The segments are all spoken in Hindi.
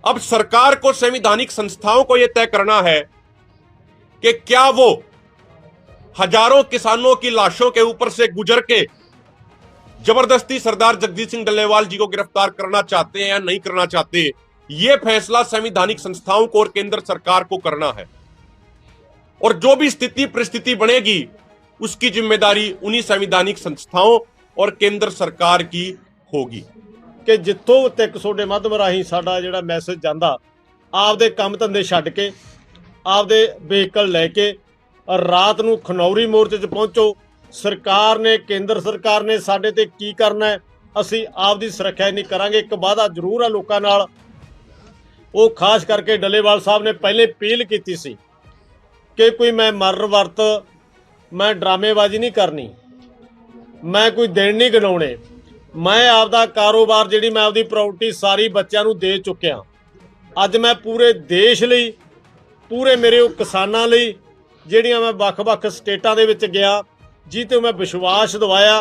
अब सरकार को संवैधानिक संस्थाओं को यह तय करना है कि क्या वो हजारों किसानों की लाशों के ऊपर से गुजर के जबरदस्ती सरदार जगजीत सिंह डल्लेवाल जी को गिरफ्तार करना चाहते हैं या नहीं करना चाहते। यह फैसला संवैधानिक संस्थाओं को और केंद्र सरकार को करना है, और जो भी स्थिति परिस्थिति बनेगी उसकी जिम्मेदारी उन्हीं संवैधानिक संस्थाओं और केंद्र सरकार की होगी। कि जिੱਥੋਂ तक ਤੁਹਾਡੇ ਮਾਧਿਅਮ ਰਾਹੀਂ ਸਾਡਾ ਜਿਹੜਾ ਮੈਸੇਜ ਜਾਂਦਾ, ਆਪਦੇ ਕੰਮ ਧੰਦੇ ਛੱਡ ਕੇ ਆਪਦੇ ਵਹੀਕਲ ਲੈ ਕੇ ਰਾਤ ਨੂੰ ਖਨੌਰੀ ਮੋਰਚੇ 'ਚ ਪਹੁੰਚੋ। ਸਰਕਾਰ ਨੇ, ਕੇਂਦਰ ਸਰਕਾਰ ਨੇ ਸਾਡੇ ਤੇ ਕੀ ਕਰਨਾ ਹੈ, ਅਸੀਂ ਆਪਦੀ ਸੁਰੱਖਿਆ ਨਹੀਂ ਕਰਾਂਗੇ। ਇੱਕ ਵਾਅਦਾ ਜ਼ਰੂਰ ਹੈ ਲੋਕਾਂ ਨਾਲ, ਉਹ ਖਾਸ ਕਰਕੇ ਡੱਲੇਵਾਲ ਸਾਹਿਬ ਨੇ ਪਹਿਲੇ ਅਪੀਲ ਕੀਤੀ ਸੀ ਕਿ ਕੋਈ ਮੈਂ ਮਰਨ ਵਰਤ, ਮੈਂ ਡਰਾਮੇਬਾਜ਼ੀ ਨਹੀਂ ਕਰਨੀ, ਮੈਂ ਕੋਈ ਦਿਨ ਨਹੀਂ ਗਿਣਾਉਣੇ, मैं आपदा कारोबार जी, मैं आपदी प्रॉपर्टी सारी बच्चों को दे चुकिया। अज मैं पूरे देश लई, पूरे मेरे किसानां लई जिहड़ियां मैं वख-वख स्टेटां दे विच गया, जिते मैं विश्वास दिवाया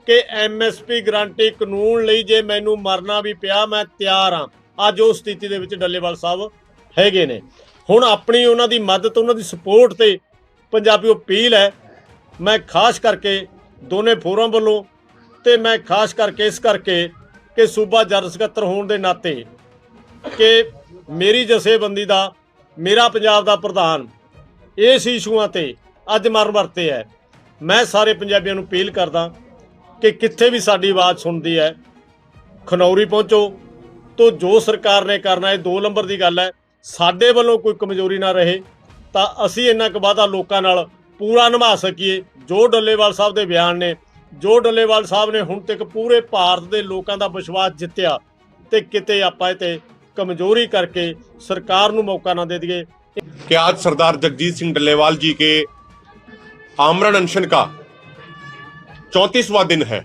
कि MSP गारंटी कानून लई जे मैनूं मरना भी पिया मैं तैयार हाँ। अज उस स्थिति दे विच डल्लेवाल साहब हैगे ने। हुण अपनी उन्हां दी मदद, उन्हां दी सपोर्ट ते पंजाबी अपील है, मैं खास करके दोने फोरम वालों ਤੇ मैं खास करके इस करके कि सूबा जरनल ਸਕੱਤਰ होने के नाते कि मेरी जथेबंदी का, मेरा पंजाब का प्रधान इस इशूआं ते अज मरण वरते है। मैं सारे पंजाबियों को अपील करदा कि कित्थे भी साडी आवाज़ सुनती है, खनौरी पहुँचो। तो जो सरकार ने करना है 2 नंबर की गल है, साडे वालों कोई कमजोरी ना रहे तो असी इन्ना क वादा लोकां नाल पूरा निभा सकीए। जो डल्लेवाल साहब के बयान ने, जो डल्लेवाल साहब ने हुण तक पूरे भारत के लोगों का विश्वास जित्या, तो किते आपां इह ते कमजोरी करके सरकार नूं मौका ना दे दिए। कि आज सरदार जगजीत सिंह डल्लेवाल जी के आमरण अनशन का 34वां दिन है।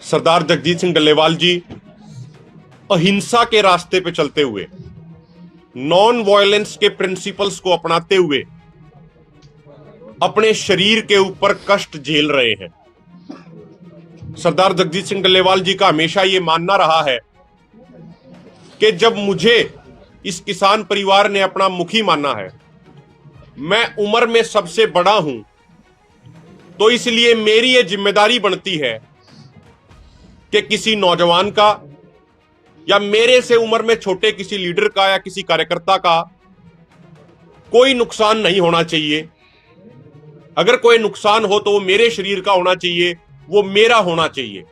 सरदार जगजीत सिंह डल्लेवाल जी अहिंसा के रास्ते पे चलते हुए, नॉन वायलेंस के प्रिंसिपल्स को अपनाते हुए अपने शरीर के ऊपर कष्ट झेल रहे हैं। सरदार जगजीत सिंह डल्लेवाल जी का हमेशा यह मानना रहा है कि जब मुझे इस किसान परिवार ने अपना मुखी माना है, मैं उम्र में सबसे बड़ा हूं, तो इसलिए मेरी यह जिम्मेदारी बनती है कि किसी नौजवान का या मेरे से उम्र में छोटे किसी लीडर का या किसी कार्यकर्ता का कोई नुकसान नहीं होना चाहिए। अगर कोई नुकसान हो तो वो मेरे शरीर का होना चाहिए, वो मेरा होना चाहिए।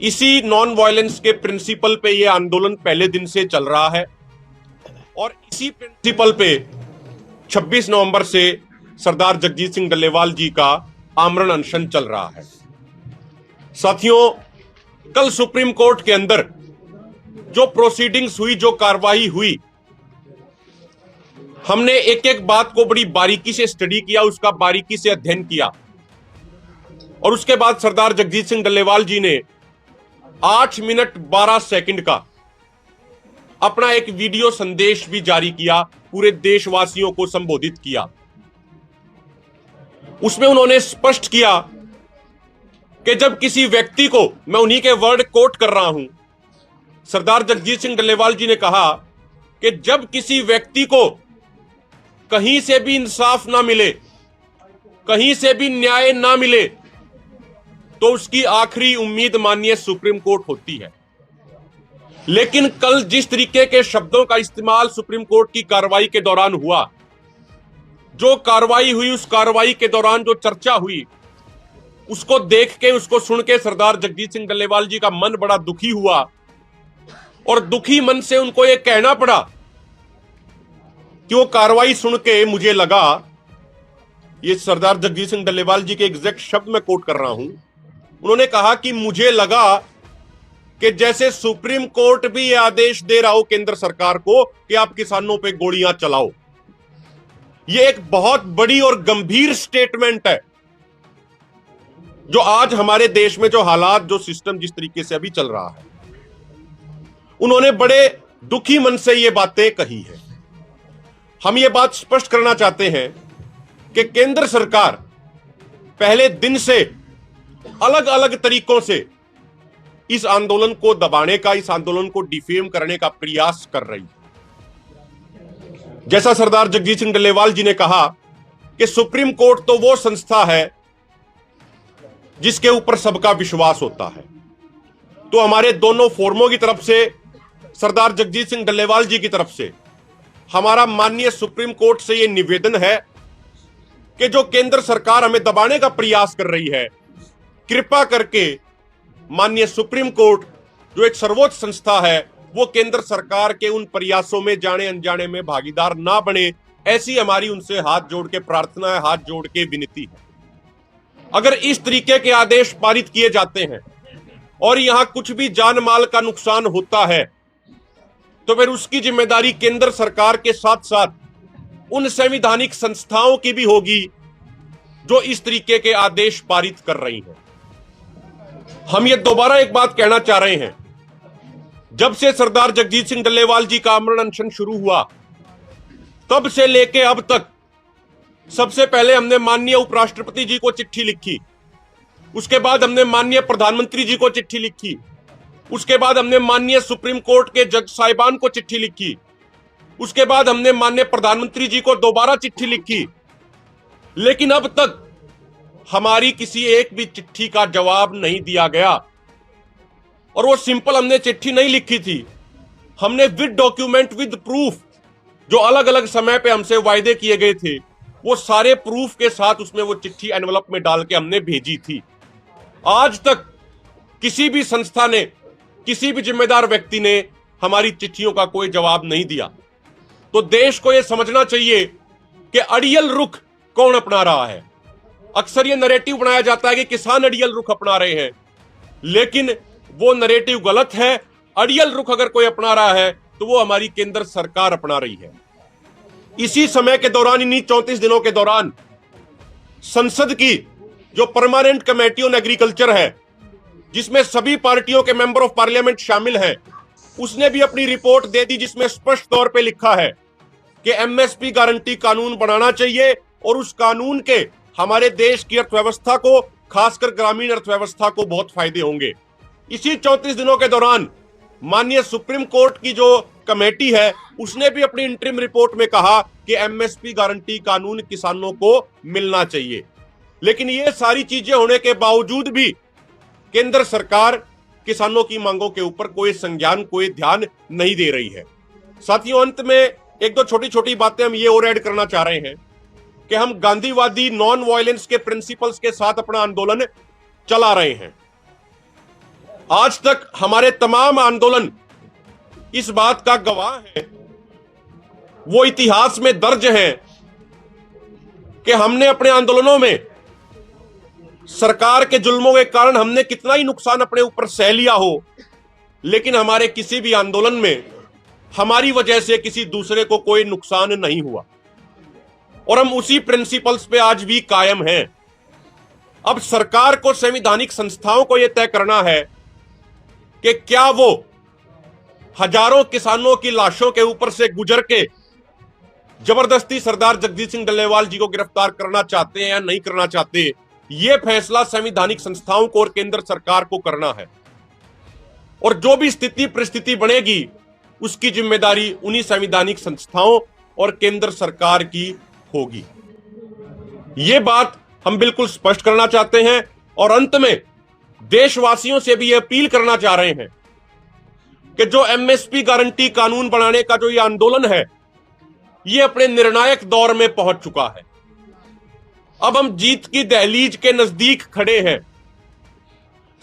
इसी नॉन वायलेंस के प्रिंसिपल पे ये आंदोलन पहले दिन से चल रहा है, और इसी प्रिंसिपल पे 26 नवंबर से सरदार जगजीत सिंह डल्लेवाल जी का आमरण अनशन चल रहा है। साथियों, कल सुप्रीम कोर्ट के अंदर जो प्रोसीडिंग्स हुई, जो कार्रवाई हुई, हमने एक एक बात को बड़ी बारीकी से स्टडी किया, उसका बारीकी से अध्ययन किया, और उसके बाद सरदार जगजीत सिंह डल्लेवाल जी ने 8 मिनट 12 सेकंड का अपना एक वीडियो संदेश भी जारी किया, पूरे देशवासियों को संबोधित किया। उसमें उन्होंने स्पष्ट किया कि जब किसी व्यक्ति को, मैं उन्हीं के वर्ड कोट कर रहा हूं, सरदार जगजीत सिंह डल्लेवाल जी ने कहा कि जब किसी व्यक्ति को कहीं से भी इंसाफ ना मिले, कहीं से भी न्याय ना मिले, तो उसकी आखिरी उम्मीद माननीय सुप्रीम कोर्ट होती है। लेकिन कल जिस तरीके के शब्दों का इस्तेमाल सुप्रीम कोर्ट की कार्रवाई के दौरान हुआ, जो कार्रवाई हुई, उस कार्रवाई के दौरान जो चर्चा हुई, उसको देख के, उसको सुन के सरदार जगजीत सिंह डल्लेवाल जी का मन बड़ा दुखी हुआ, और दुखी मन से उनको यह कहना पड़ा कि वो कार्रवाई सुन के मुझे लगा, ये सरदार जगजीत सिंह डल्लेवाल जी के एग्जैक्ट शब्द में कोट कर रहा हूं, उन्होंने कहा कि मुझे लगा कि जैसे सुप्रीम कोर्ट भी ये आदेश दे रहा हो केंद्र सरकार को कि आप किसानों पे गोलियां चलाओ। ये एक बहुत बड़ी और गंभीर स्टेटमेंट है, जो आज हमारे देश में जो हालात, जो सिस्टम जिस तरीके से अभी चल रहा है, उन्होंने बड़े दुखी मन से ये बातें कही है। हम ये बात स्पष्ट करना चाहते हैं कि केंद्र सरकार पहले दिन से अलग अलग तरीकों से इस आंदोलन को दबाने का, इस आंदोलन को डिफेम करने का प्रयास कर रही है। जैसा सरदार जगजीत सिंह डल्लेवाल जी ने कहा कि सुप्रीम कोर्ट तो वो संस्था है जिसके ऊपर सबका विश्वास होता है, तो हमारे दोनों फोरमों की तरफ से, सरदार जगजीत सिंह डल्लेवाल जी की तरफ से हमारा माननीय सुप्रीम कोर्ट से यह निवेदन है कि जो केंद्र सरकार हमें दबाने का प्रयास कर रही है, कृपा करके माननीय सुप्रीम कोर्ट जो एक सर्वोच्च संस्था है, वो केंद्र सरकार के उन प्रयासों में जाने अनजाने में भागीदार ना बने। ऐसी हमारी उनसे हाथ जोड़ के प्रार्थना है, हाथ जोड़ के विनती है। अगर इस तरीके के आदेश पारित किए जाते हैं और यहां कुछ भी जान माल का नुकसान होता है, तो फिर उसकी जिम्मेदारी केंद्र सरकार के साथ साथ उन संवैधानिक संस्थाओं की भी होगी जो इस तरीके के आदेश पारित कर रही हैं। हम ये दोबारा एक बात कहना चाह रहे हैं, जब से सरदार जगजीत सिंह डल्लेवाल जी का आमरण अनशन शुरू हुआ, तब से लेके अब तक सबसे पहले हमने माननीय उपराष्ट्रपति जी को चिट्ठी लिखी, उसके बाद हमने माननीय प्रधानमंत्री जी को चिट्ठी लिखी, उसके बाद हमने माननीय सुप्रीम कोर्ट के जज साहिबान को चिट्ठी लिखी, उसके बाद हमने माननीय प्रधानमंत्री जी को दोबारा चिट्ठी लिखी, लेकिन अब तक हमारी किसी एक भी चिट्ठी का जवाब नहीं दिया गया। और वो सिंपल हमने चिट्ठी नहीं लिखी थी, हमने विद डॉक्यूमेंट, विद प्रूफ, जो अलग अलग समय पे हमसे वायदे किए गए थे, वो सारे प्रूफ के साथ उसमें वो चिट्ठी एनवलप में डाल के हमने भेजी थी। आज तक किसी भी संस्था ने, किसी भी जिम्मेदार व्यक्ति ने हमारी चिट्ठियों का कोई जवाब नहीं दिया। तो देश को यह समझना चाहिए कि अड़ियल रुख कौन अपना रहा है। अक्सर यह नैरेटिव बनाया जाता है कि किसान अड़ियल रुख अपना रहे हैं, लेकिन वो नैरेटिव गलत है। अड़ियल रुख अगर कोई अपना रहा है तो वो हमारी केंद्र सरकार अपना रही है। इसी समय के दौरान, इन्हीं 34 दिनों के दौरान, संसद की जो परमानेंट कमेटी ऑन एग्रीकल्चर है, जिसमें सभी पार्टियों के मेंबर ऑफ पार्लियामेंट शामिल हैं, उसने भी अपनी रिपोर्ट दे दी, जिसमें स्पष्ट तौर पे लिखा है कि एमएसपी गारंटी कानून बनाना चाहिए और उस कानून के हमारे देश की अर्थव्यवस्था को, खासकर ग्रामीण अर्थव्यवस्था को बहुत फायदे होंगे। इसी 34 दिनों के दौरान माननीय सुप्रीम कोर्ट की जो कमेटी है, उसने भी अपनी इंटरिम रिपोर्ट में कहा कि एमएसपी गारंटी कानून किसानों को मिलना चाहिए। लेकिन ये सारी चीजें होने के बावजूद भी केंद्र सरकार किसानों की मांगों के ऊपर कोई संज्ञान, कोई ध्यान नहीं दे रही है। साथियों, अंत में एक दो छोटी छोटी बातें हम ये और ऐड करना चाह रहे हैं कि हम गांधीवादी नॉन वायलेंस के प्रिंसिपल्स के साथ अपना आंदोलन चला रहे हैं। आज तक हमारे तमाम आंदोलन इस बात का गवाह है, वो इतिहास में दर्ज है कि हमने अपने आंदोलनों में सरकार के जुल्मों के कारण हमने कितना ही नुकसान अपने ऊपर सह लिया हो, लेकिन हमारे किसी भी आंदोलन में हमारी वजह से किसी दूसरे को कोई नुकसान नहीं हुआ और हम उसी प्रिंसिपल्स पे आज भी कायम हैं। अब सरकार को, संवैधानिक संस्थाओं को यह तय करना है कि क्या वो हजारों किसानों की लाशों के ऊपर से गुजर के जबरदस्ती सरदार जगजीत सिंह डल्लेवाल जी को गिरफ्तार करना चाहते हैं या नहीं करना चाहते। यह फैसला संवैधानिक संस्थाओं को और केंद्र सरकार को करना है, और जो भी स्थिति परिस्थिति बनेगी उसकी जिम्मेदारी उन्हीं संवैधानिक संस्थाओं और केंद्र सरकार की होगी। यह बात हम बिल्कुल स्पष्ट करना चाहते हैं और अंत में देशवासियों से भी यह अपील करना चाह रहे हैं कि जो एमएसपी गारंटी कानून बनाने का जो ये आंदोलन है, यह अपने निर्णायक दौर में पहुंच चुका है। अब हम जीत की दहलीज के नजदीक खड़े हैं।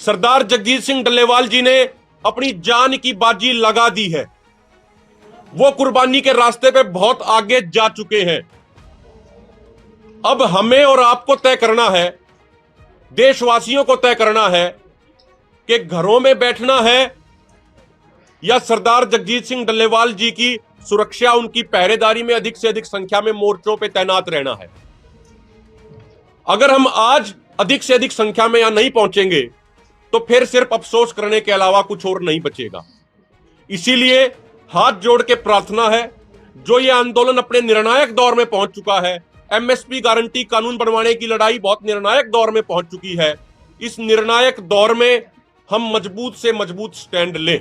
सरदार जगजीत सिंह डल्लेवाल जी ने अपनी जान की बाजी लगा दी है, वो कुर्बानी के रास्ते पे बहुत आगे जा चुके हैं। अब हमें और आपको तय करना है, देशवासियों को तय करना है कि घरों में बैठना है या सरदार जगजीत सिंह डल्लेवाल जी की सुरक्षा, उनकी पहरेदारी में अधिक से अधिक संख्या में मोर्चों पे तैनात रहना है। अगर हम आज अधिक से अधिक संख्या में यहां नहीं पहुंचेंगे तो फिर सिर्फ अफसोस करने के अलावा कुछ और नहीं बचेगा। इसीलिए हाथ जोड़ के प्रार्थना है, जो ये आंदोलन अपने निर्णायक दौर में पहुंच चुका है, एमएसपी गारंटी कानून बनवाने की लड़ाई बहुत निर्णायक दौर में पहुंच चुकी है। इस निर्णायक दौर में हम मजबूत से मजबूत स्टैंड लें।